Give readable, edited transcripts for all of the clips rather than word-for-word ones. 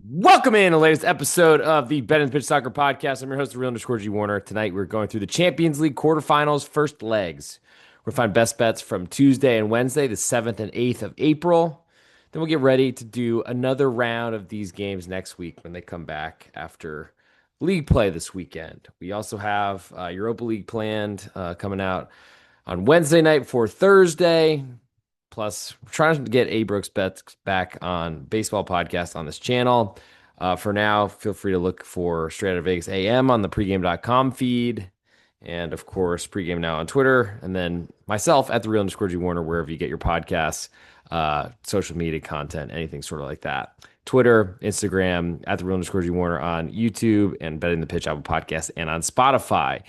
Welcome in the latest episode of the Ben and Pitch Soccer Podcast. I'm your host, the real underscore G Warner. Tonight we're going through the Champions League quarterfinals, first legs. We're gonna find best bets from Tuesday and Wednesday, the 7th and 8th of April. Then we'll get ready to do another round of these games next week when they come back after league play this weekend. We also have Europa League planned coming out on Wednesday night for Thursday. Plus, we're trying to get A Brooks Bets back on baseball podcast on this channel. For now, feel free to look for Straight Out of Vegas AM on the pregame.com feed. And of course, pregame now on Twitter. And then myself at the real underscore G Warner, wherever you get your podcasts, social media content, anything sort of like that. Twitter, Instagram, at the real underscore G Warner on YouTube, and Betting the Pitch Apple Podcast and on Spotify.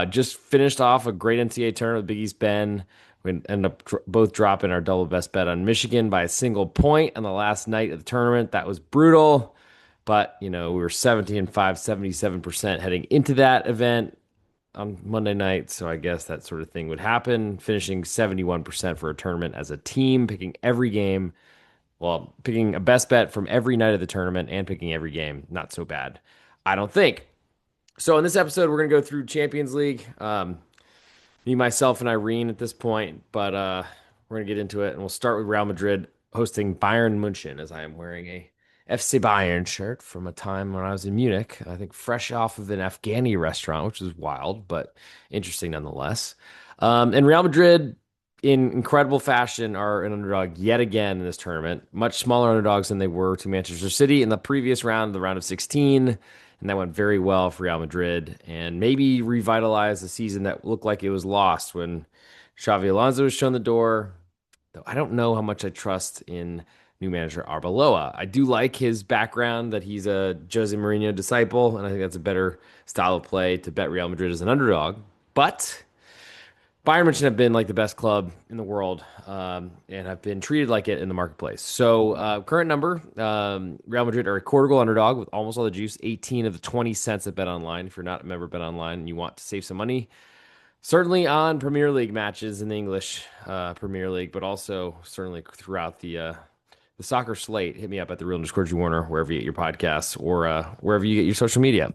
Just finished off a great NCAA tournament with Big East Ben. We ended up both dropping our double best bet on Michigan by a single point on the last night of the tournament. That was brutal. But, we were 17-5, 77% heading into that event on Monday night. So I guess that sort of thing would happen. Finishing 71% for a tournament as a team, picking every game. Well, picking a best bet from every night of the tournament and picking every game. Not so bad, I don't think. So in this episode, we're going to go through Champions League. Me, myself, and Irene at this point, but we're gonna get into it, and we'll start with Real Madrid hosting Bayern München, as I am wearing a FC Bayern shirt from a time when I was in Munich. I think fresh off of an Afghani restaurant, which is wild, but interesting nonetheless. And Real Madrid, in incredible fashion, are an underdog yet again in this tournament. Much smaller underdogs than they were to Manchester City in the previous round, the round of 16. And that went very well for Real Madrid and maybe revitalized a season that looked like it was lost when Xavi Alonso was shown the door. Though I don't know how much I trust in new manager Arbeloa. I do like his background that he's a Jose Mourinho disciple, and I think that's a better style of play to bet Real Madrid as an underdog. But Bayern München have been like the best club in the world and have been treated like it in the marketplace. So, current number Real Madrid are a quarter goal underdog with almost all the juice, 18 of the 20 cents at Bet Online. If you're not a member of Bet Online and you want to save some money, certainly on Premier League matches in the English Premier League, but also certainly throughout the soccer slate. Hit me up at the real underscore G Warner, wherever you get your podcasts or wherever you get your social media.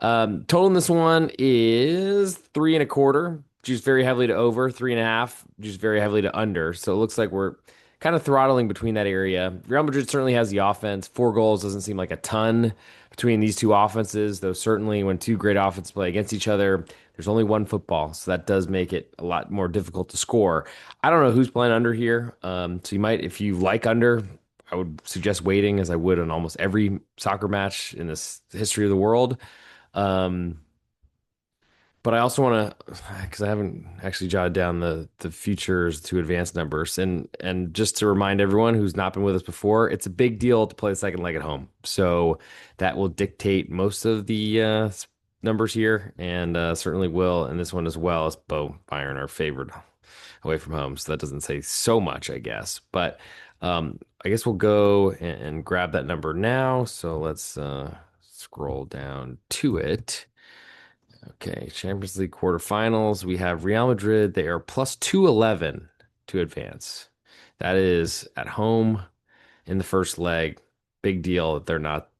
Total in this one is 3.25. Juice very heavily to over 3.5. Juice very heavily to under. So it looks like we're kind of throttling between that area. Real Madrid certainly has the offense. 4 goals doesn't seem like a ton between these two offenses, though certainly when two great offenses play against each other, there's only one football, so that does make it a lot more difficult to score. I don't know who's playing under here. So you might, if you like under, I would suggest waiting as I would on almost every soccer match in this history of the world. Um, but I also want to, because I haven't actually jotted down the futures to advanced numbers, and just to remind everyone who's not been with us before, it's a big deal to play the second leg at home. So that will dictate most of the numbers here, and certainly will in this one as well, as Bayern are favored away from home. So that doesn't say so much, I guess. But I guess we'll go and grab that number now. So let's scroll down to it. Okay, Champions League quarterfinals. We have Real Madrid. They are plus 211 to advance. That is at home in the first leg. Big deal that they're not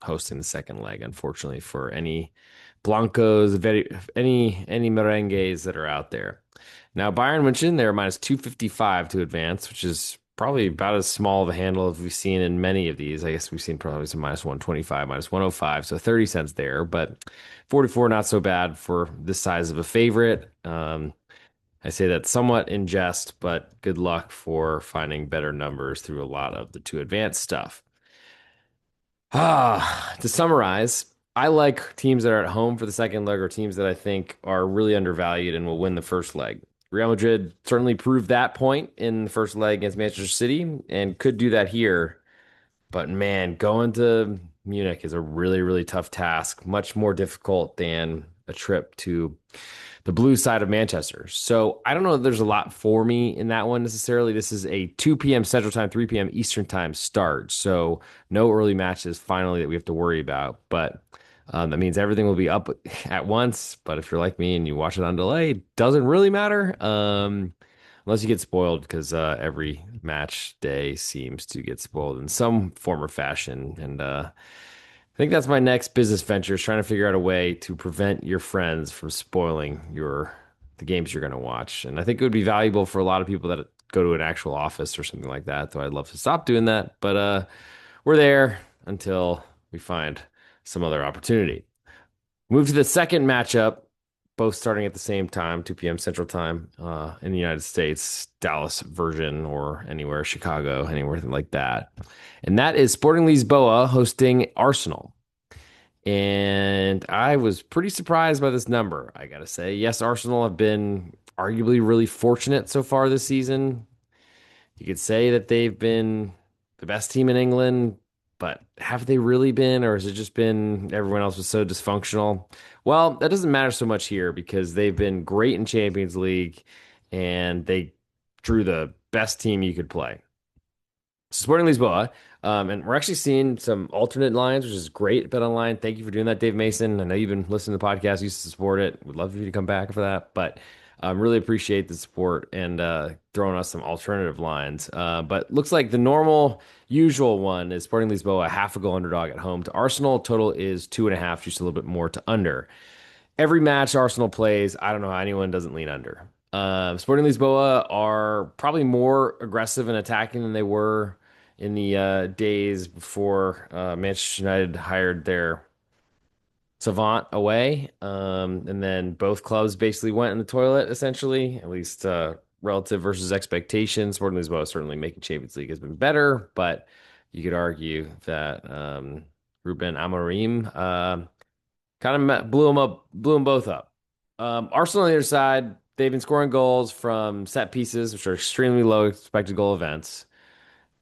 hosting the second leg, unfortunately, for any Blancos, any merengues that are out there. Now, Bayern München, they're minus 255 to advance, which is probably about as small of a handle as we've seen in many of these. I guess we've seen probably some minus 125, minus 105, so 30 cents there, but 44 not so bad for this size of a favorite. I say that somewhat in jest, but good luck for finding better numbers through a lot of the two advanced stuff. To summarize, I like teams that are at home for the second leg or teams that I think are really undervalued and will win the first leg. Real Madrid certainly proved that point in the first leg against Manchester City and could do that here. But man, going to Munich is a really, really tough task, much more difficult than a trip to the blue side of Manchester. So I don't know if there's a lot for me in that one necessarily. This is a 2 p.m. Central Time, 3 p.m. Eastern Time start. So no early matches finally that we have to worry about. But that means everything will be up at once. But if you're like me and you watch it on delay, it doesn't really matter. unless you get spoiled because every match day seems to get spoiled in some form or fashion. And I think that's my next business venture is trying to figure out a way to prevent your friends from spoiling the games you're going to watch. And I think it would be valuable for a lot of people that go to an actual office or something like that. Though I'd love to stop doing that, but we're there until we find some other opportunity. Move to the second matchup, both starting at the same time, 2 p.m. Central Time, in the United States, Dallas version or anywhere, Chicago, anywhere like that. And that is Sporting Lisboa hosting Arsenal. And I was pretty surprised by this number, I gotta say. Yes, Arsenal have been arguably really fortunate so far this season. You could say that they've been the best team in England, but have they really been, or has it just been everyone else was so dysfunctional? Well, that doesn't matter so much here because they've been great in Champions League and they drew the best team you could play. Sporting Lisboa. And we're actually seeing some alternate lines, which is great. Bet online. Thank you for doing that, Dave Mason. I know you've been listening to the podcast, used to support it. Would love for you to come back for that. But really appreciate the support and throwing us some alternative lines. But looks like the normal, usual one is Sporting Lisboa, half a goal underdog at home to Arsenal. Total is 2.5, just a little bit more to under. Every match Arsenal plays, I don't know how anyone doesn't lean under. Sporting Lisboa are probably more aggressive and attacking than they were in the days before Manchester United hired their savant away. And then both clubs basically went in the toilet, essentially, at least relative versus expectations. Sporting Lisboa certainly making Champions League has been better, but you could argue that Ruben Amorim kind of blew them both up. Arsenal on the other side, they've been scoring goals from set pieces, which are extremely low expected goal events,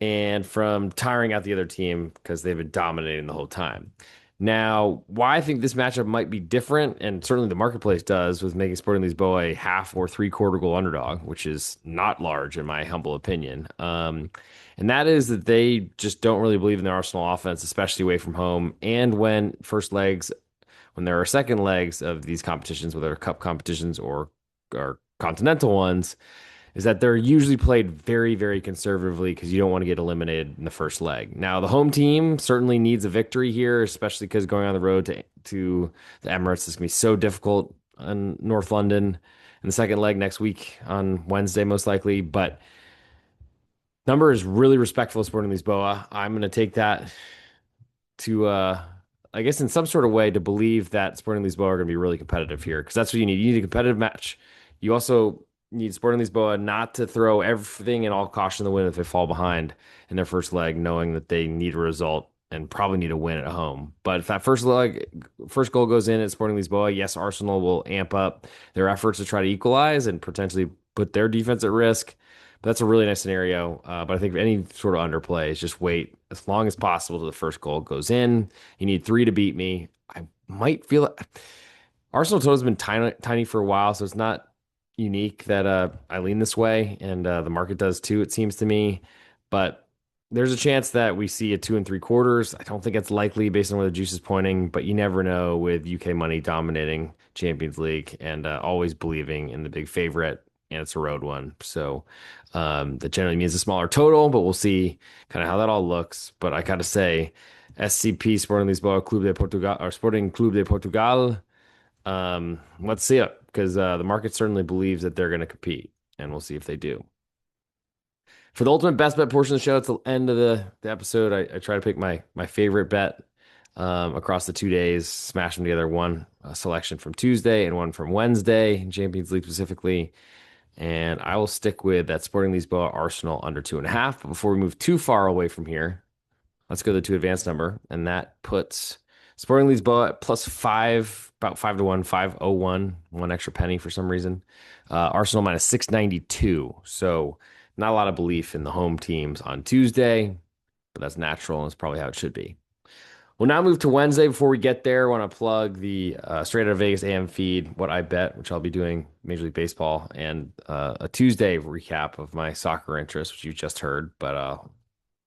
and from tiring out the other team because they've been dominating the whole time. Now, why I think this matchup might be different, and certainly the marketplace does, with making Sporting Lisboa a half or three-quarter goal underdog, which is not large in my humble opinion. And that is that they just don't really believe in the Arsenal offense, especially away from home. And when there are second legs of these competitions, whether cup competitions or continental ones, is that they're usually played very, very conservatively because you don't want to get eliminated in the first leg. Now, the home team certainly needs a victory here, especially because going on the road to the Emirates is going to be so difficult in North London in the second leg next week on Wednesday, most likely. But number is really respectful of Sporting Lisboa. I'm going to take that to I guess in some sort of way to believe that Sporting Lisboa are going to be really competitive here because that's what you need. You need a competitive match. You also need Sporting Lisboa not to throw everything and all caution in the wind if they fall behind in their first leg, knowing that they need a result and probably need a win at home. But if that first goal goes in at Sporting Lisboa, yes, Arsenal will amp up their efforts to try to equalize and potentially put their defense at risk. But that's a really nice scenario. But I think any sort of underplay is just wait as long as possible till the first goal goes in. You need three to beat me. I might feel it. Arsenal total has been tiny for a while, so it's not unique that I lean this way, and the market does too, it seems to me. But there's a chance that we see a 2 3/4. I don't think it's likely based on where the juice is pointing, but you never know with UK money dominating Champions League and always believing in the big favorite, and it's a road one. So that generally means a smaller total, but we'll see kind of how that all looks. But I gotta say, SCP Sporting Lisboa Clube de Portugal or Sporting Clube de Portugal. Let's see it because the market certainly believes that they're going to compete, and we'll see if they do. For the ultimate best bet portion of the show, it's the end of the episode. I try to pick my favorite bet across the 2 days, smash them together. One selection from Tuesday and one from Wednesday in Champions League specifically. And I will stick with that Sporting Lisboa Arsenal under 2.5. But before we move too far away from here, let's go to the two advanced number, and that puts Sporting Lisboa at +5, about 5 to 1, 501, one extra penny for some reason. Arsenal minus 692. So not a lot of belief in the home teams on Tuesday, but that's natural and it's probably how it should be. We'll now move to Wednesday. Before we get there, I want to plug the Straight Out of Vegas AM feed, What I Bet, which I'll be doing Major League Baseball, and a Tuesday recap of my soccer interests, which you just heard, but I'll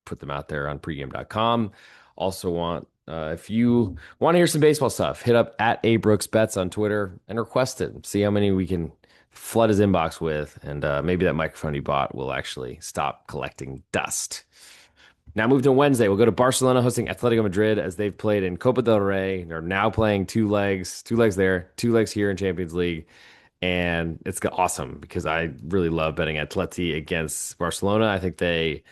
put them out there on pregame.com. Also if you want to hear some baseball stuff, hit up at A Brooks Bets on Twitter and request it. See how many we can flood his inbox with, and maybe that microphone he bought will actually stop collecting dust. Now move to Wednesday. We'll go to Barcelona hosting Atletico Madrid as they've played in Copa del Rey. They're now playing two legs there, two legs here in Champions League. And it's awesome because I really love betting Atleti against Barcelona. I think they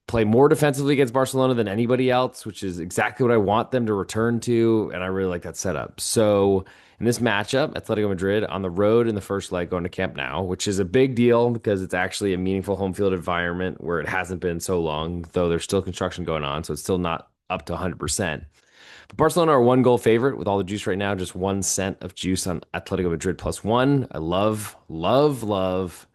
play more defensively against Barcelona than anybody else, which is exactly what I want them to return to. And I really like that setup. So in this matchup, Atletico Madrid on the road in the first leg going to Camp Nou, which is a big deal because it's actually a meaningful home field environment where it hasn't been so long, though there's still construction going on. So it's still not up to 100%. But Barcelona are 1 goal favorite with all the juice right now, just 1 cent of juice on Atletico Madrid +1. I love, love, love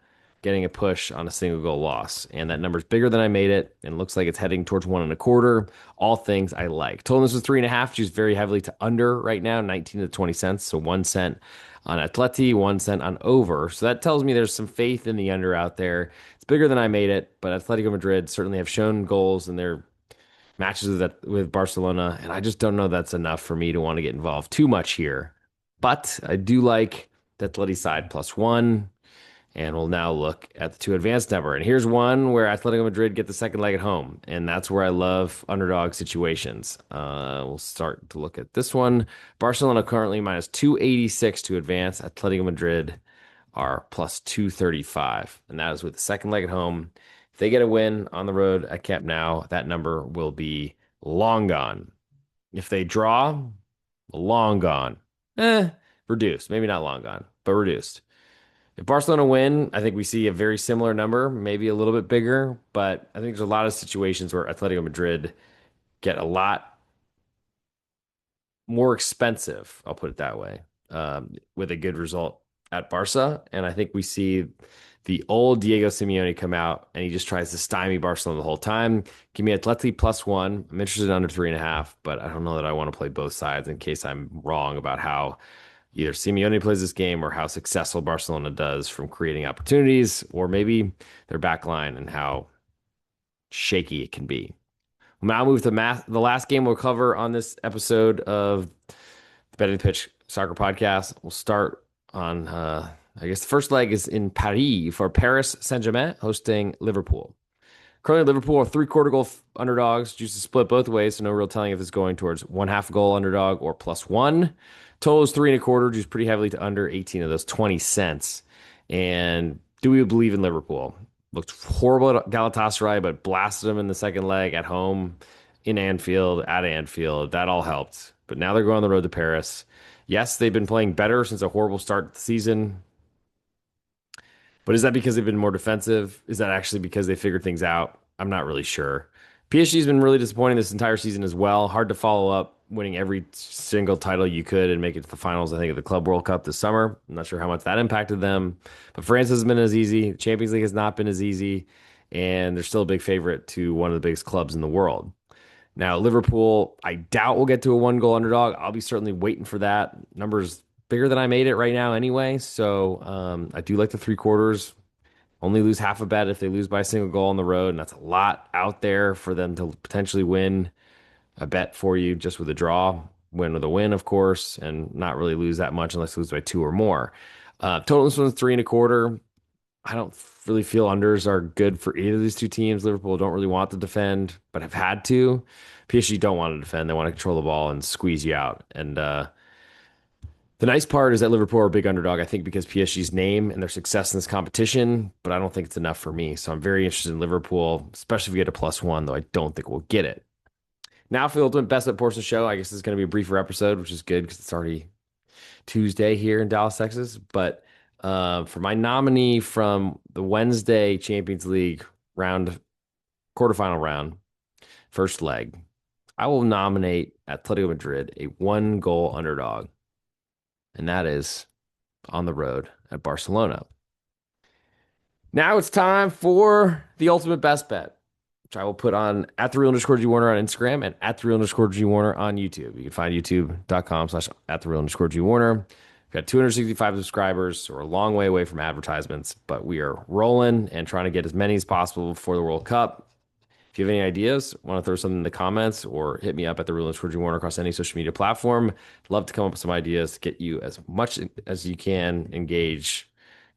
getting a push on a single goal loss. And that number's bigger than I made it. And looks like it's heading towards 1.25. All things I like. Total this was 3.5. Juice very heavily to under right now, 19 to 20 cents. So 1 cent on Atleti, 1 cent on over. So that tells me there's some faith in the under out there. It's bigger than I made it, but Atletico Madrid certainly have shown goals in their matches with Barcelona, and I just don't know that's enough for me to want to get involved too much here. But I do like the Atleti side +1, and we'll now look at the two advanced number. And here's one where Atletico Madrid get the second leg at home, and that's where I love underdog situations. We'll start to look at this one. Barcelona currently -286 to advance. Atletico Madrid are +235, and that is with the second leg at home. If they get a win on the road at Camp Nou, that number will be long gone. If they draw, long gone. Reduced. Maybe not long gone, but reduced. If Barcelona win, I think we see a very similar number, maybe a little bit bigger, but I think there's a lot of situations where Atletico Madrid get a lot more expensive, I'll put it that way, with a good result at Barca. And I think we see the old Diego Simeone come out and he just tries to stymie Barcelona the whole time. Give me Atleti +1. I'm interested in under 3.5, but I don't know that I want to play both sides in case I'm wrong about how either Simeone plays this game or how successful Barcelona does from creating opportunities, or maybe their back line and how shaky it can be. We'll now move to the last game we'll cover on this episode of the Betting Pitch Soccer Podcast. We'll start on, I guess the first leg is in Paris for Paris Saint-Germain hosting Liverpool. Currently, Liverpool are 3/4 goal underdogs. Juice is split both ways, so no real telling if it's going towards 1/2 goal underdog or +1. Total is 3.25. Juice pretty heavily to under 18 of those 20 cents. And do we believe in Liverpool? Looked horrible at Galatasaray, but blasted them in the second leg at home in Anfield, at Anfield. That all helped. But now they're going on the road to Paris. Yes, they've been playing better since a horrible start to the season. But is that because they've been more defensive? Is that actually because they figured things out? I'm not really sure. PSG's been really disappointing this entire season as well. Hard to follow up winning every single title you could and make it to the finals, I think, of the Club World Cup this summer. I'm not sure how much that impacted them. But France hasn't been as easy. Champions League has not been as easy. And they're still a big favorite to one of the biggest clubs in the world. Now, Liverpool, I doubt we'll get to a 1 goal underdog. I'll be certainly waiting for that. Numbers bigger than I made it right now anyway. So I do like the 3/4. Only lose half a bet if they lose by a single goal on the road. And that's a lot out there for them to potentially win a bet for you just with a draw, win with a win, of course, and not really lose that much unless you lose by 2 or more. Total this one's 3.25. I don't really feel unders are good for either of these two teams. Liverpool don't really want to defend, but have had to. PSG don't want to defend. They want to control the ball and squeeze you out. And the nice part is that Liverpool are a big underdog, I think, because PSG's name and their success in this competition, but I don't think it's enough for me. So I'm very interested in Liverpool, especially if we get a +1, though I don't think we'll get it. Now for the ultimate best bet portion of the show, I guess this is going to be a briefer episode, which is good because it's already Tuesday here in Dallas, Texas. But for my nominee from the Wednesday Champions League quarterfinal round, first leg, I will nominate Atletico Madrid, a 1 goal underdog. And that is on the road at Barcelona. Now it's time for the ultimate best bet, which I will put on @the_real_GWarner on Instagram and @the_real_GWarner on YouTube. You can find youtube.com/@the_real_GWarner. We've got 265 subscribers, so we're a long way away from advertisements, but we are rolling and trying to get as many as possible before the World Cup. If you have any ideas, want to throw something in the comments or hit me up at @the_real_GWarner across any social media platform. Love to come up with some ideas to get you as much as you can engaged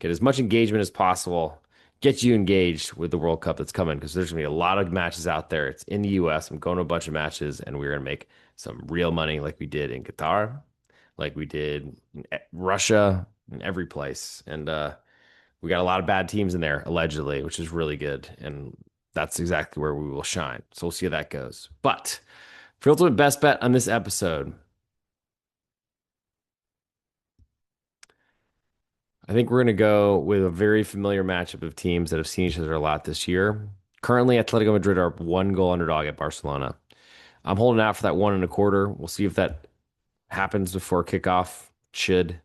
get as much engagement as possible, get you engaged with the World Cup that's coming because there's gonna be a lot of matches out there. It's in the US. I'm going to a bunch of matches, and we're gonna make some real money like we did in Qatar, like we did in Russia, in every place. And we got a lot of bad teams in there, allegedly, which is really good. And that's exactly where we will shine. So we'll see how that goes. But for ultimate best bet on this episode, I think we're going to go with a very familiar matchup of teams that have seen each other a lot this year. Currently, Atletico Madrid are 1 goal underdog at Barcelona. I'm holding out for that 1.25. We'll see if that happens before kickoff. Should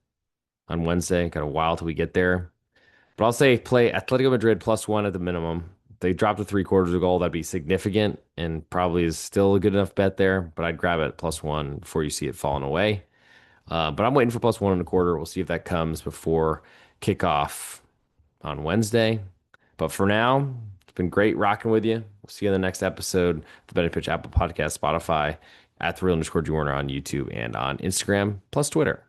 on Wednesday. Got a while till we get there. But I'll say play Atletico Madrid +1 at the minimum. If they drop to 3/4 of goal, that'd be significant and probably is still a good enough bet there. But I'd grab it at +1 before you see it falling away. But I'm waiting for +1.25. We'll see if that comes before kickoff on Wednesday. But for now, it's been great rocking with you. We'll see you in the next episode. The Betting Pitch Apple Podcast, Spotify, at @Real_G Warner on YouTube and on Instagram, plus Twitter.